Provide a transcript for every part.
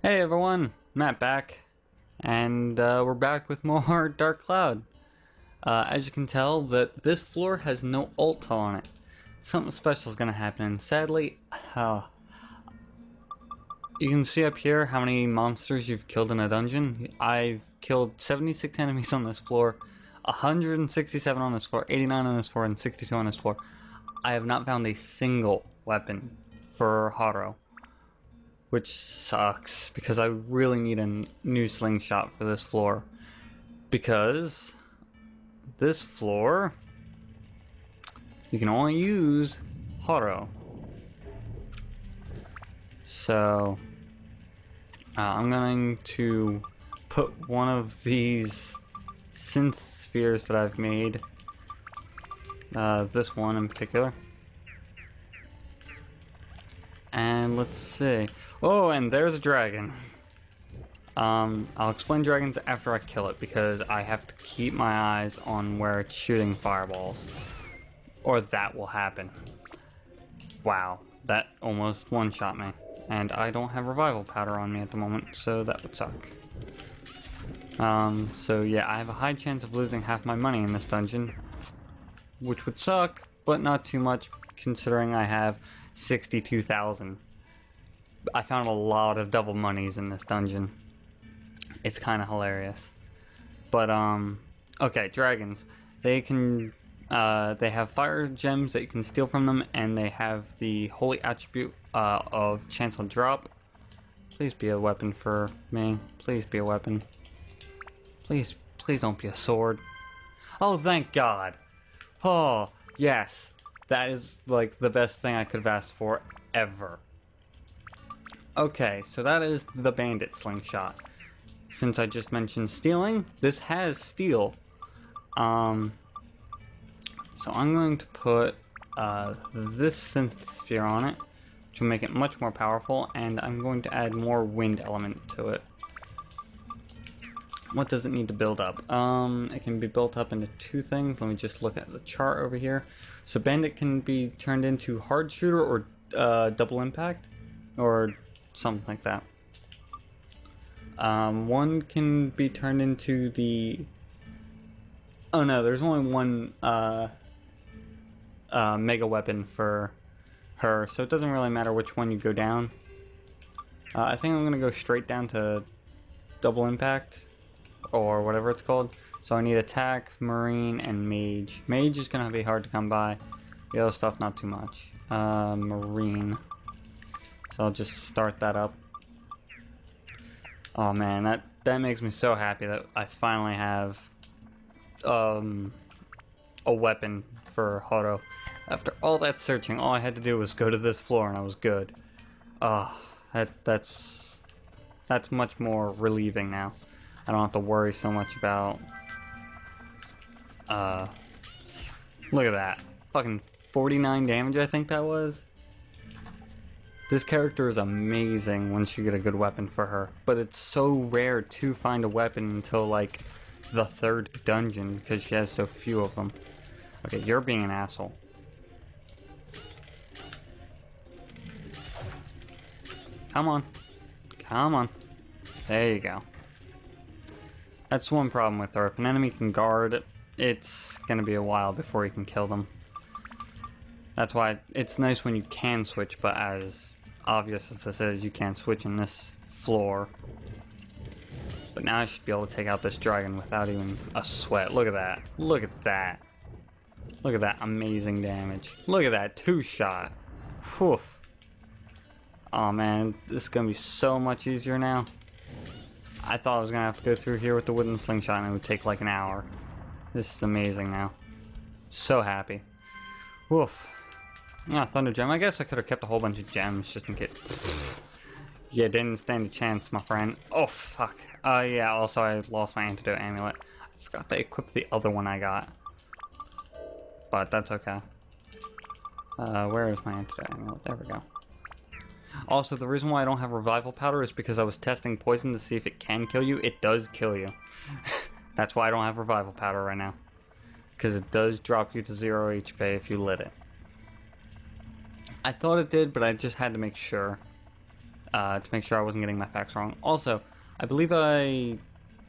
Hey everyone, Matt back, and we're back with more Dark Cloud. As you can tell, that this floor has no ult on it. Something special is going to happen, and sadly, you can see up here how many monsters you've killed in a dungeon. I've killed 76 enemies on this floor, 167 on this floor, 89 on this floor, and 62 on this floor. I have not found a single weapon for Haro, which sucks because I really need a new slingshot for this floor, because this floor you can only use Haro. So I'm going to put one of these synth spheres that I've made, this one in particular, and let's see. Oh, and there's a dragon. I'll explain dragons after I kill it, because I have to keep my eyes on where it's shooting fireballs, or that will happen. Wow, that almost one-shot me. And I don't have revival powder on me at the moment, so that would suck. So yeah, I have a high chance of losing half my money in this dungeon, which would suck, but not too much considering I have 62,000. I found a lot of double monies in this dungeon. It's kind of hilarious. But okay, dragons. They can they have fire gems that you can steal from them, and they have the holy attribute of chance on drop. Please be a weapon for me. Please be a weapon. Please don't be a sword. Oh, thank God. Oh, yes. That is like the best thing I could have asked for ever. Okay, so that is the bandit slingshot. Since I just mentioned stealing, this has steal. So I'm going to put this synth sphere on it to make it much more powerful, and I'm going to add more wind element to it. What does it need to build up? It can be built up into two things. Let me just look at the chart over here. So bandit can be turned into hard shooter or double impact, or something like that. One can be turned into the... Oh no, there's only one mega weapon for her, so it doesn't really matter which one you go down. I think I'm going to go straight down to double impact, or whatever it's called. So I need attack, marine, and mage. Mage is going to be hard to come by. The other stuff, not too much. Marine. So I'll just start that up. Oh man, that makes me so happy that I finally have a weapon for Haro. After all that searching, all I had to do was go to this floor and I was good. That's much more relieving now. I don't have to worry so much about... look at that. Fucking 49 damage, I think that was. This character is amazing once you get a good weapon for her, but it's so rare to find a weapon until like the third dungeon because she has so few of them. Okay, you're being an asshole. Come on. Come on. There you go. That's one problem with her. If an enemy can guard, it's gonna be a while before you can kill them. That's why it's nice when you can switch, but as obvious as this is, you can't switch in this floor. But now I should be able to take out this dragon without even a sweat. Look at that. Look at that. Look at that amazing damage. Look at that two-shot. Whew. Oh man, this is gonna be so much easier now. I thought I was gonna have to go through here with the wooden slingshot and it would take like an hour. This is amazing now. So happy. Woof. Yeah, Thunder Gem. I guess I could have kept a whole bunch of gems just in case. Yeah, didn't stand a chance, my friend. Oh, fuck. Yeah, also I lost my antidote amulet. I forgot to equip the other one I got. But that's okay. Where is my antidote amulet? There we go. Also, the reason why I don't have revival powder is because I was testing poison to see if it can kill you. It does kill you. That's why I don't have revival powder right now. Because it does drop you to 0 HP if you lit it. I thought it did, but I just had to make sure. to make sure I wasn't getting my facts wrong. Also, I believe I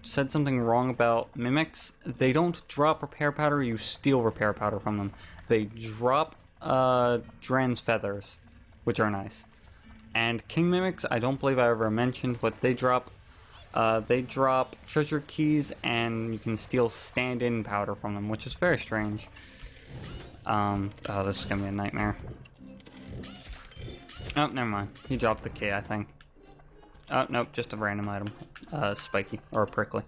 said something wrong about mimics. They don't drop repair powder, you steal repair powder from them. They drop Dran's feathers, which are nice. And king mimics, I don't believe I ever mentioned what they drop. They drop treasure keys, and you can steal stand-in powder from them, which is very strange. Oh, this is gonna be a nightmare. Oh, never mind. He dropped the key, I think. Oh, nope, just a random item. Spiky, or prickly.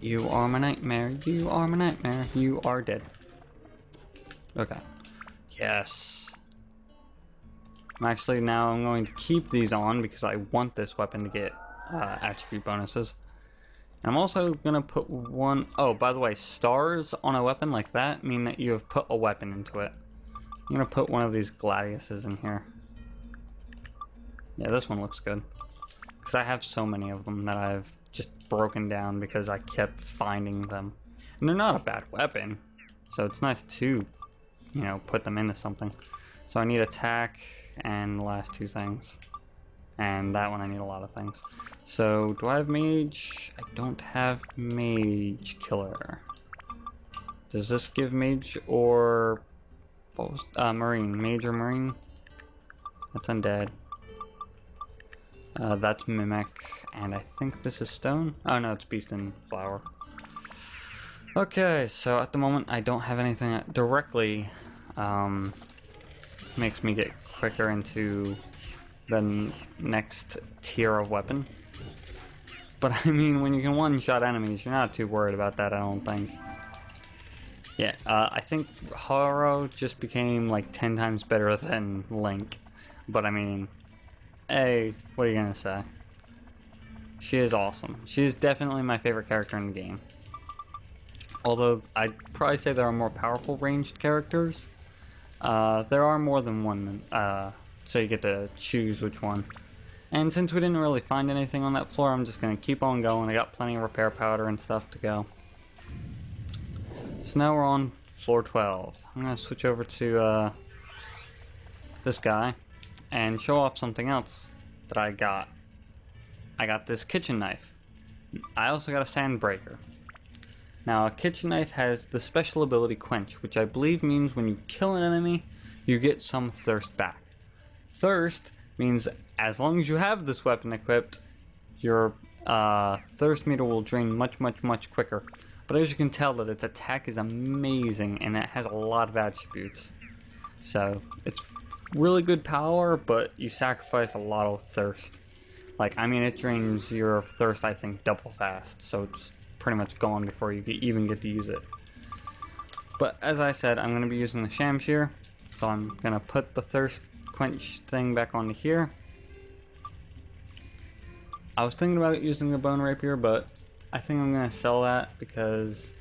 You are my nightmare, you are my nightmare, you are dead. Okay. Yes. I'm going to keep these on because I want this weapon to get attribute bonuses. And I'm also gonna put one... Oh, by the way, stars on a weapon like that mean that you have put a weapon into it. I'm gonna put one of these Gladiuses in here. Yeah, this one looks good. Because I have so many of them that I've just broken down because I kept finding them. And they're not a bad weapon, so it's nice to, you know, put them into something. So I need attack and the last two things. And that one I need a lot of things. So, do I have mage? I don't have mage killer. Does this give mage or... What was, marine. Mage or marine? That's undead. That's mimic. And I think this is stone. Oh no, it's beast and flower. Okay, so at the moment I don't have anything that directly makes me get quicker into the next tier of weapon. But I mean, when you can one-shot enemies, you're not too worried about that, I don't think. Yeah, I think Haro just became like 10 times better than Link. But I mean, hey, what are you gonna say? She is awesome. She is definitely my favorite character in the game. Although, I'd probably say there are more powerful ranged characters. There are more than one, so you get to choose which one. And since we didn't really find anything on that floor, I'm just going to keep on going. I got plenty of repair powder and stuff to go. So now we're on floor 12. I'm going to switch over to this guy and show off something else that I got. I got this kitchen knife. I also got a sand breaker. Now, a kitchen knife has the special ability Quench, which I believe means when you kill an enemy, you get some thirst back. Thirst means as long as you have this weapon equipped, your thirst meter will drain much, much, much quicker. But as you can tell, that its attack is amazing, and it has a lot of attributes. So, it's really good power, but you sacrifice a lot of thirst. Like, I mean, it drains your thirst, I think, double fast, so it's pretty much gone before you even get to use it. But as I said, I'm going to be using the Shamshir, so I'm going to put the thirst quench thing back onto here. I was thinking about using the bone rapier, but I think I'm going to sell that because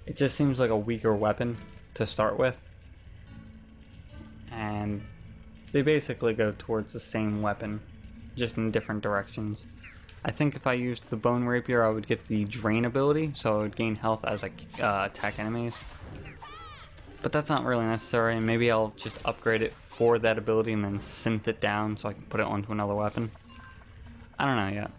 it just seems like a weaker weapon to start with. And they basically go towards the same weapon, just in different directions. I think if I used the bone rapier, I would get the drain ability, so I would gain health as I attack enemies. But that's not really necessary, and maybe I'll just upgrade it for that ability and then synth it down so I can put it onto another weapon. I don't know yet.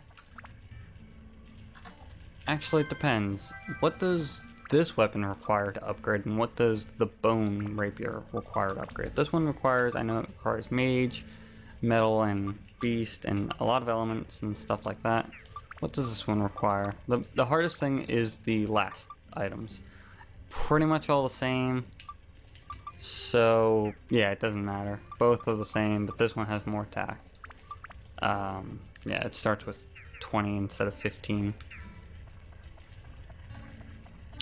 Actually, it depends. What does this weapon require to upgrade, and what does the bone rapier require to upgrade? This one requires, I know it requires mage, metal, and beast, and a lot of elements and stuff like that. What does this one require? The hardest thing is the last items. Pretty much all the same. So, yeah, it doesn't matter. Both are the same, but this one has more attack. Yeah, it starts with 20 instead of 15.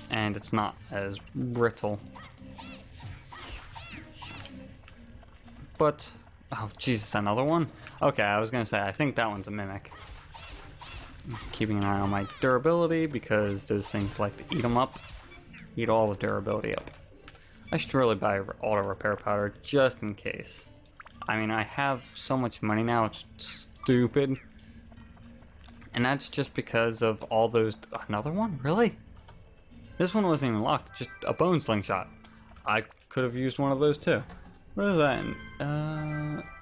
And it's not as brittle. But, oh Jesus, another one? Okay, I was gonna say, I think that one's a mimic. Keeping an eye on my durability, because those things like to eat them up. Eat all the durability up. I should really buy auto repair powder, just in case. I mean, I have so much money now, it's stupid. And that's just because of all those... Another one? Really? This one wasn't even locked, just a bone slingshot. I could have used one of those too. What is that?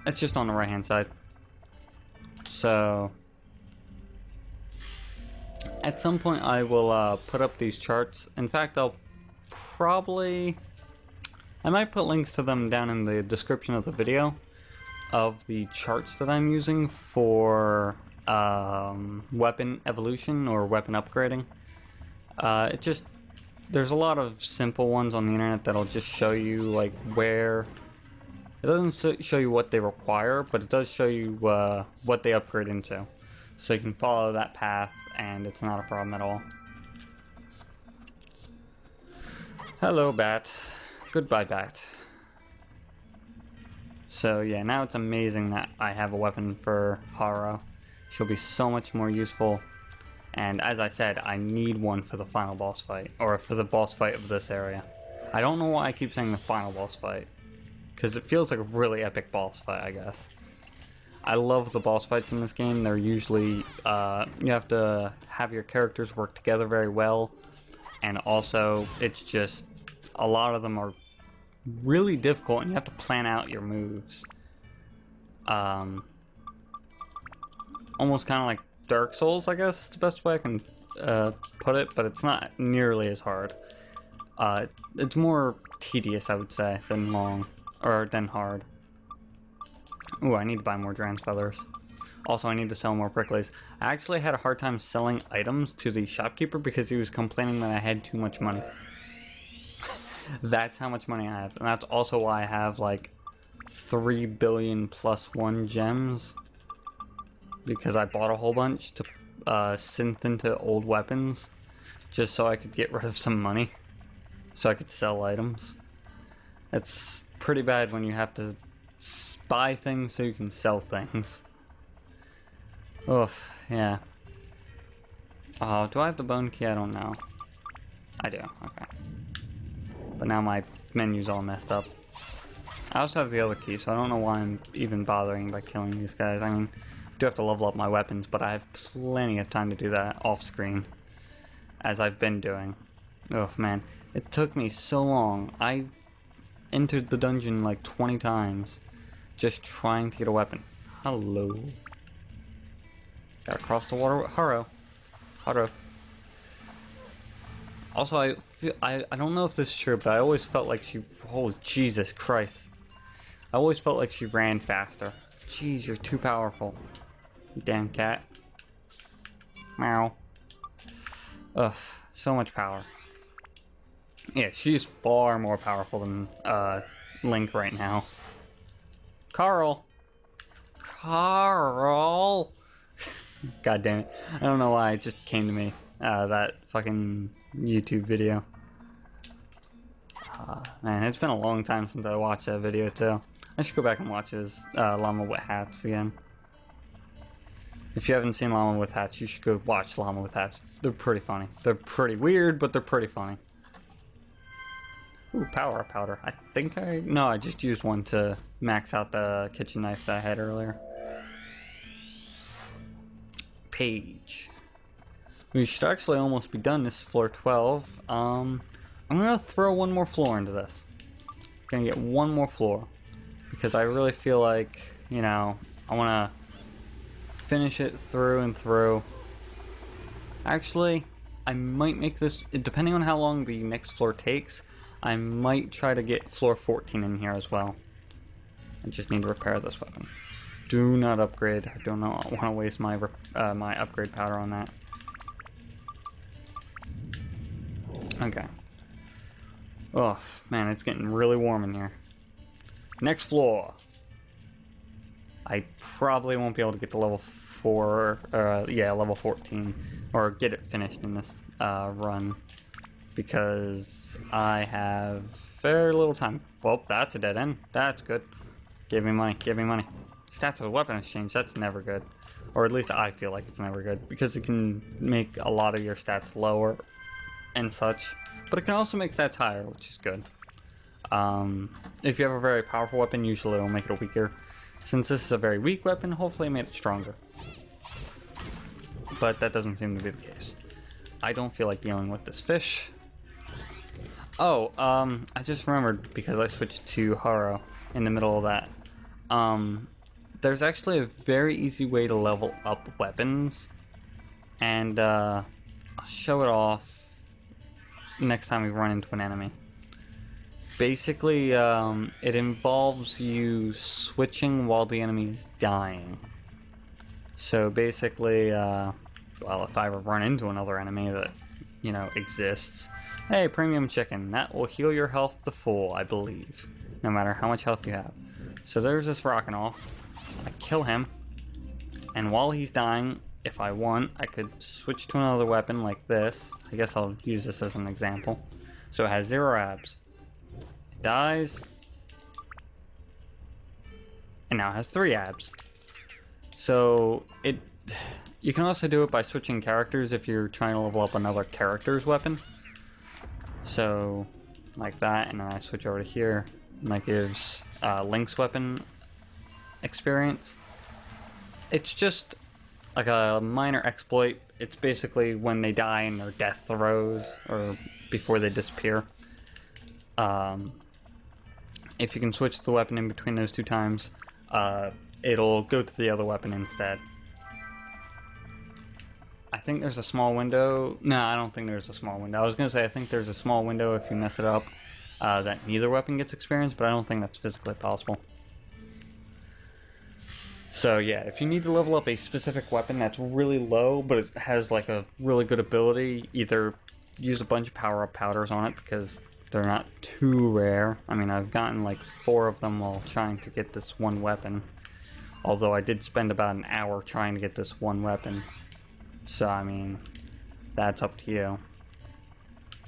It's just on the right hand side. So at some point I will put up these charts. In fact, I might put links to them down in the description of the video of the charts that I'm using for weapon evolution or weapon upgrading. There's a lot of simple ones on the internet that'll just show you like where. It doesn't show you what they require, but it does show you what they upgrade into. So you can follow that path, and it's not a problem at all. Hello, Bat. Goodbye, Bat. So yeah, now it's amazing that I have a weapon for Haro. She'll be so much more useful. And as I said, I need one for the final boss fight, or for the boss fight of this area. I don't know why I keep saying the final boss fight, because it feels like a really epic boss fight, I guess. I love the boss fights in this game. They're usually, you have to have your characters work together very well, and also, it's just, a lot of them are really difficult, and you have to plan out your moves. Almost kind of like Dark Souls, I guess, is the best way I can put it, but it's not nearly as hard. It's more tedious, I would say, than long, or than hard. Ooh, I need to buy more Drans Feathers. Also, I need to sell more Pricklies. I actually had a hard time selling items to the shopkeeper because he was complaining that I had too much money. That's how much money I have, and that's also why I have like 3 billion plus 1 gems. Because I bought a whole bunch to synth into old weapons, just so I could get rid of some money, so I could sell items. It's pretty bad when you have to buy things so you can sell things. Oof, yeah. Oh, do I have the bone key? I don't know. I do, okay. But now my menu's all messed up. I also have the other key, so I don't know why I'm even bothering by killing these guys. I mean, I do have to level up my weapons, but I have plenty of time to do that off screen, as I've been doing. Oh man, it took me so long. I entered the dungeon like 20 times just trying to get a weapon. Hello. Gotta cross the water with Haro. Also, I don't know if this is true, but I always felt like oh Jesus Christ. I always felt like she ran faster. Jeez, you're too powerful. You damn cat. Meow. Ugh, so much power. Yeah, she's far more powerful than Link right now. Carl! God damn it. I don't know why it just came to me. That fucking YouTube video. Man, it's been a long time since I watched that video too. I should go back and watch his Llama with Hats again. If you haven't seen Llama with Hats, you should go watch Llama with Hats. They're pretty funny. They're pretty weird, but they're pretty funny. Ooh, power powder. No, I just used one to max out the kitchen knife that I had earlier. Page. We should actually almost be done. This is floor 12. I'm gonna throw one more floor into this. Gonna get one more floor. Because I really feel like, you know, I wanna finish it through and through. Actually, I might make this, depending on how long the next floor takes, I might try to get floor 14 in here as well. I just need to repair this weapon. Do not upgrade. I don't want to waste my my upgrade powder on that. Okay. Oh, man, it's getting really warm in here. Next floor. I probably won't be able to get to level 4, level 14, or get it finished in this run, because I have very little time. Well, that's a dead end. That's good. Give me money, give me money. Stats of the weapon exchange, that's never good. Or at least I feel like it's never good, because it can make a lot of your stats lower and such, but it can also make stats higher, which is good. If you have a very powerful weapon, usually it'll make it weaker. Since this is a very weak weapon, hopefully it made it stronger. But that doesn't seem to be the case. I don't feel like dealing with this fish. Oh, I just remembered, because I switched to Haro. in the middle of that. There's actually a very easy way to level up weapons, and I'll show it off next time we run into an enemy. Basically, it involves you switching while the enemy is dying. So basically, well, if I ever run into another enemy that, you know, exists, hey, premium chicken, that will heal your health to full, I believe, no matter how much health you have. So there's this Rockinolf. I kill him, and while he's dying, if I want, I could switch to another weapon like this. I guess I'll use this as an example. So it has 0 abs. It dies, and now it has 3 abs. So you can also do it by switching characters if you're trying to level up another character's weapon. So like that, and then I switch over to here, and that gives Link's weapon experience. It's just like a minor exploit. It's basically when they die in their death throes or before they disappear. If you can switch the weapon in between those 2 times, it'll go to the other weapon instead. I think there's a small window. No, I don't think there's a small window. I was going to say I think there's a small window if you mess it up that neither weapon gets experience, but I don't think that's physically possible. So yeah, if you need to level up a specific weapon that's really low, but it has like a really good ability, either use a bunch of power-up powders on it because they're not too rare. I mean, I've gotten like 4 of them while trying to get this one weapon. Although I did spend about an hour trying to get this one weapon. So, I mean, that's up to you.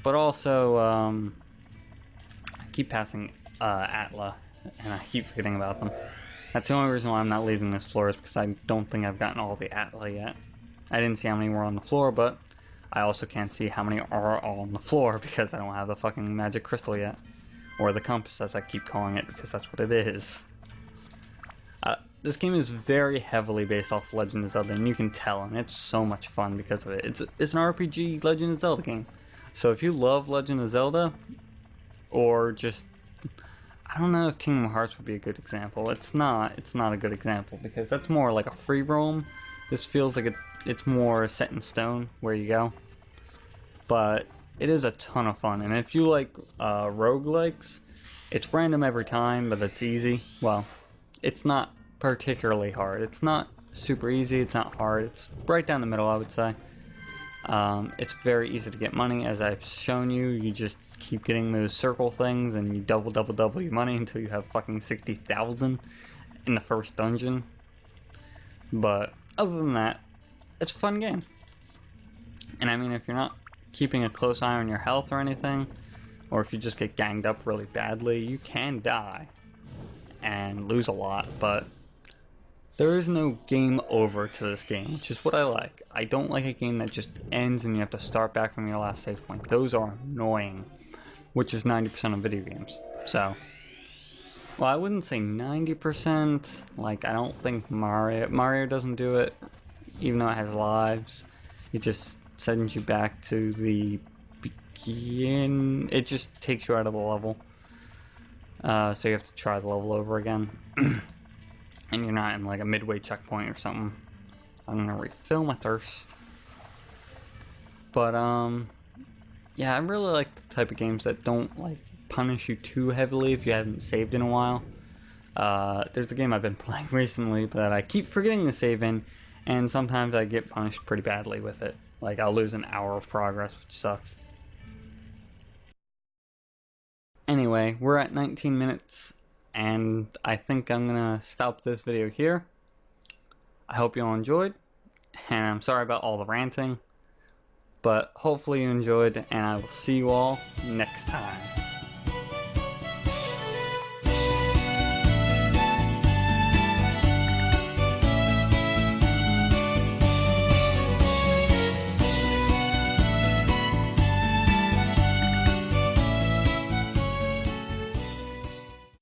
But also, I keep passing Atla, and I keep forgetting about them. That's the only reason why I'm not leaving this floor, is because I don't think I've gotten all the Atla yet. I didn't see how many were on the floor, but I also can't see how many are all on the floor because I don't have the fucking magic crystal yet. Or the compass, as I keep calling it, because that's what it is. This game is very heavily based off Legend of Zelda, and you can tell, and it's so much fun because of it. It's an RPG Legend of Zelda game. So if you love Legend of Zelda, or just, I don't know if Kingdom Hearts would be a good example. It's not a good example because that's more like a free roam. This feels like it's more set in stone where you go. But it is a ton of fun, and if you like roguelikes, it's random every time, but it's easy. Well, it's not particularly hard. It's not super easy, it's not hard, it's right down the middle, I would say. It's very easy to get money, as I've shown you. You just keep getting those circle things and you double your money until you have fucking 60,000 in the first dungeon. But other than that, it's a fun game. And I mean, if you're not keeping a close eye on your health or anything, or if you just get ganged up really badly, you can die and lose a lot, but there is no game over to this game, which is what I like. I don't like a game that just ends and you have to start back from your last save point. Those are annoying, which is 90% of video games. So, well, I wouldn't say 90%. Like, I don't think Mario doesn't do it, even though it has lives. It just sends you back to the begin. It just takes you out of the level. So you have to try the level over again. And you're not in like a midway checkpoint or something. I'm gonna refill my thirst. But yeah, I really like the type of games that don't like punish you too heavily if you haven't saved in a while. There's a game I've been playing recently that I keep forgetting to save in, and sometimes I get punished pretty badly with it. Like, I'll lose an hour of progress, which sucks. Anyway, we're at 19 minutes. And I think I'm gonna stop this video here. I hope you all enjoyed, and I'm sorry about all the ranting, but hopefully you enjoyed, and I will see you all next time.